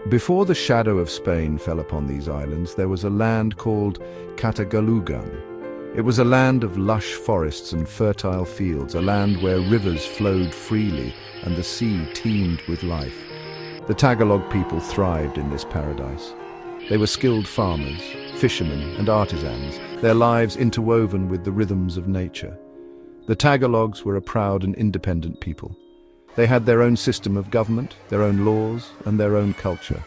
Before the shadow of Spain fell upon these islands, there was a land called Catagalugan. It was a land of lush forests and fertile fields, a land where rivers flowed freely and the sea teemed with life. The Tagalog people thrived in this paradise. They were skilled farmers, fishermen, and artisans, their lives interwoven with the rhythms of nature. The Tagalogs were a proud and independent people. They had their own system of government, their own laws, and their own culture.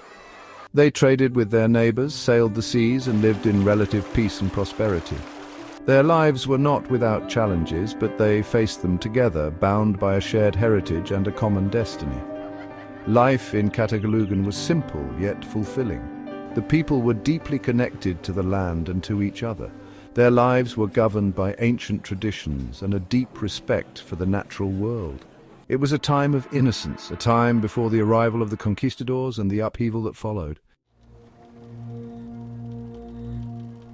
They traded with their neighbors, sailed the seas, and lived in relative peace and prosperity. Their lives were not without challenges, but they faced them together, bound by a shared heritage and a common destiny. Life in Catagalugan was simple, yet fulfilling. The people were deeply connected to the land and to each other. Their lives were governed by ancient traditions and a deep respect for the natural world. It was a time of innocence, a time before the arrival of the conquistadors and the upheaval that followed.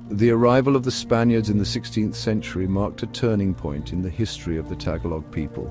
The arrival of the Spaniards in the 16th century marked a turning point in the history of the Tagalog people.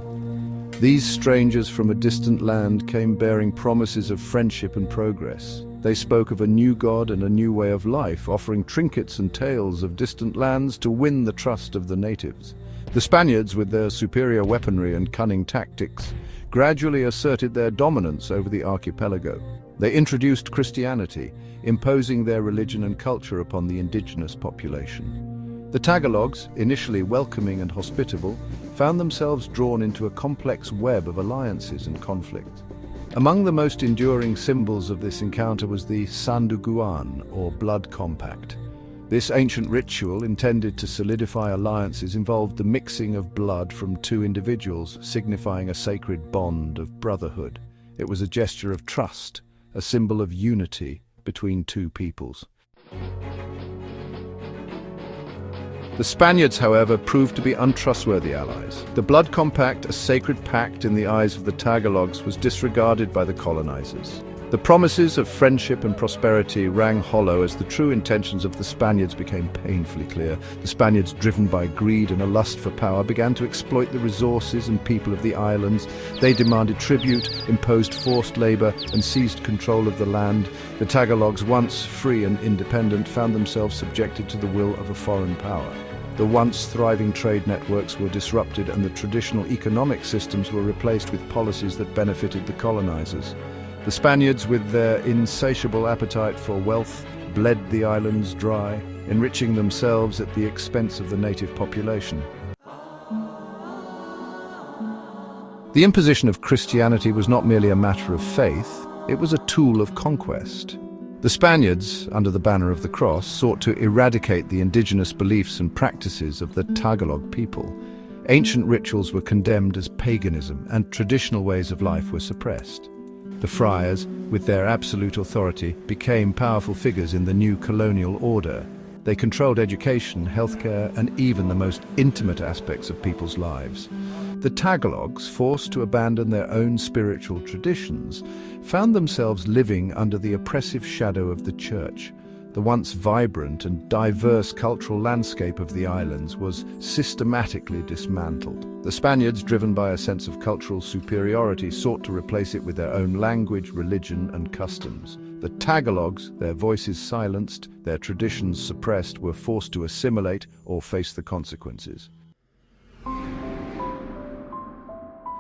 These strangers from a distant land came bearing promises of friendship and progress. They spoke of a new god and a new way of life, offering trinkets and tales of distant lands to win the trust of the natives. The Spaniards, with their superior weaponry and cunning tactics, gradually asserted their dominance over the archipelago. They introduced Christianity, imposing their religion and culture upon the indigenous population. The Tagalogs, initially welcoming and hospitable, found themselves drawn into a complex web of alliances and conflicts. Among the most enduring symbols of this encounter was the Sanduguan, or blood compact. This ancient ritual, intended to solidify alliances, involved the mixing of blood from two individuals, signifying a sacred bond of brotherhood. It was a gesture of trust, a symbol of unity between two peoples. The Spaniards, however, proved to be untrustworthy allies. The blood compact, a sacred pact in the eyes of the Tagalogs, was disregarded by the colonizers. The promises of friendship and prosperity rang hollow as the true intentions of the Spaniards became painfully clear. The Spaniards, driven by greed and a lust for power, began to exploit the resources and people of the islands. They demanded tribute, imposed forced labor, and seized control of the land. The Tagalogs, once free and independent, found themselves subjected to the will of a foreign power. The once thriving trade networks were disrupted, and the traditional economic systems were replaced with policies that benefited the colonizers. The Spaniards, with their insatiable appetite for wealth, bled the islands dry, enriching themselves at the expense of the native population. The imposition of Christianity was not merely a matter of faith, it was a tool of conquest. The Spaniards, under the banner of the cross, sought to eradicate the indigenous beliefs and practices of the Tagalog people. Ancient rituals were condemned as paganism, and traditional ways of life were suppressed. The friars, with their absolute authority, became powerful figures in the new colonial order. They controlled education, healthcare, and even the most intimate aspects of people's lives. The Tagalogs, forced to abandon their own spiritual traditions, found themselves living under the oppressive shadow of the church. The once vibrant and diverse cultural landscape of the islands was systematically dismantled. The Spaniards, driven by a sense of cultural superiority, sought to replace it with their own language, religion, and customs. The Tagalogs, their voices silenced, their traditions suppressed, were forced to assimilate or face the consequences.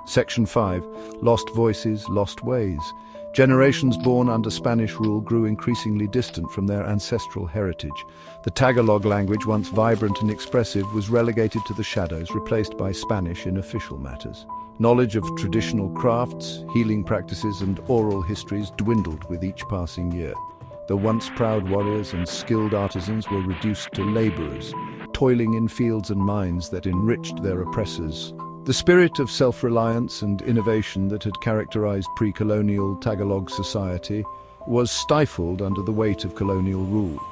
Section 5. Lost Voices, Lost Ways. Generations born under Spanish rule grew increasingly distant from their ancestral heritage. The Tagalog language, once vibrant and expressive, was relegated to the shadows, replaced by Spanish in official matters. Knowledge of traditional crafts, healing practices, and oral histories dwindled with each passing year. The once proud warriors and skilled artisans were reduced to laborers, toiling in fields and mines that enriched their oppressors. The spirit of self-reliance and innovation that had characterized pre-colonial Tagalog society was stifled under the weight of colonial rule.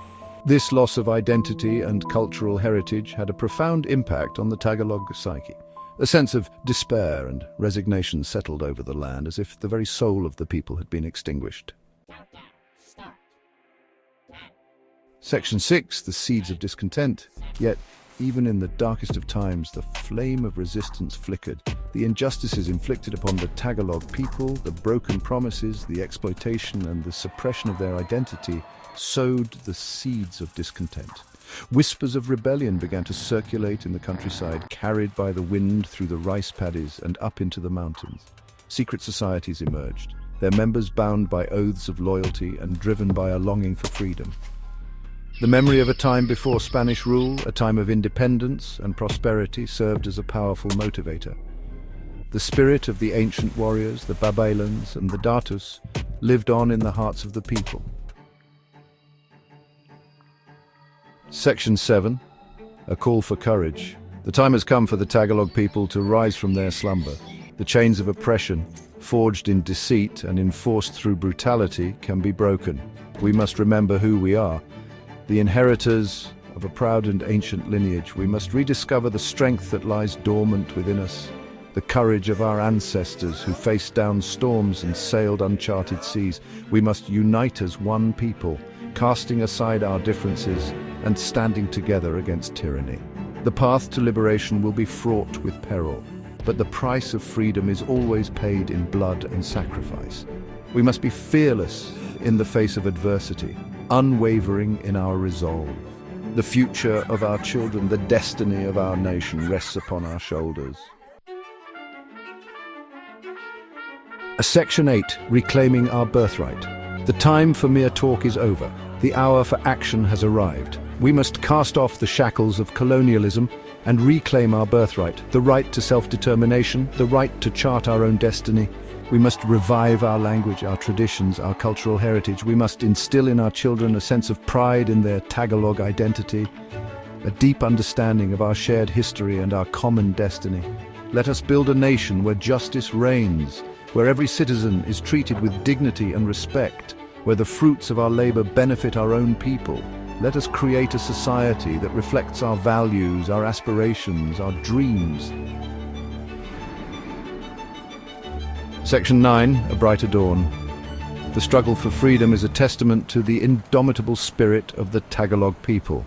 This loss of identity and cultural heritage had a profound impact on the Tagalog psyche. A sense of despair and resignation settled over the land, as if the very soul of the people had been extinguished. Section 6. The Seeds of Discontent. Yet, Even in the darkest of times, the flame of resistance flickered. The injustices inflicted upon the Tagalog people, the broken promises, the exploitation and the suppression of their identity sowed the seeds of discontent. Whispers of rebellion began to circulate in the countryside, carried by the wind through the rice paddies and up into the mountains. Secret societies emerged, their members bound by oaths of loyalty and driven by a longing for freedom. The memory of a time before Spanish rule, a time of independence and prosperity, served as a powerful motivator. The spirit of the ancient warriors, the Babaylans and the Datus, lived on in the hearts of the people. Section 7. A call for courage. The time has come for the Tagalog people to rise from their slumber. The chains of oppression, forged in deceit and enforced through brutality, can be broken. We must remember who we are. The inheritors of a proud and ancient lineage, we must rediscover the strength that lies dormant within us, the courage of our ancestors who faced down storms and sailed uncharted seas. We must unite as one people, casting aside our differences and standing together against tyranny. The path to liberation will be fraught with peril, but the price of freedom is always paid in blood and sacrifice. We must be fearless in the face of adversity, unwavering in our resolve. The future of our children, the destiny of our nation rests upon our shoulders. Section 8. Reclaiming our birthright. The time for mere talk is over. The hour for action has arrived. We must cast off the shackles of colonialism and reclaim our birthright, the right to self-determination, the right to chart our own destiny. We must revive our language, our traditions, our cultural heritage. We must instill in our children a sense of pride in their Tagalog identity, a deep understanding of our shared history and our common destiny. Let us build a nation where justice reigns, where every citizen is treated with dignity and respect, where the fruits of our labor benefit our own people. Let us create a society that reflects our values, our aspirations, our dreams. Section 9. A brighter dawn. The struggle for freedom is a testament to the indomitable spirit of the Tagalog people.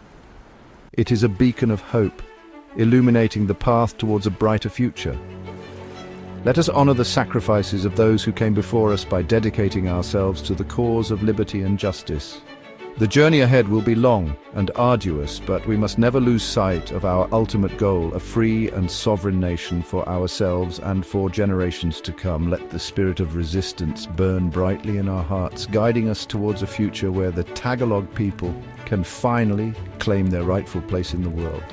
It is a beacon of hope, illuminating the path towards a brighter future. Let us honor the sacrifices of those who came before us by dedicating ourselves to the cause of liberty and justice. The journey ahead will be long and arduous, but we must never lose sight of our ultimate goal, a free and sovereign nation for ourselves and for generations to come. Let the spirit of resistance burn brightly in our hearts, guiding us towards a future where the Tagalog people can finally claim their rightful place in the world.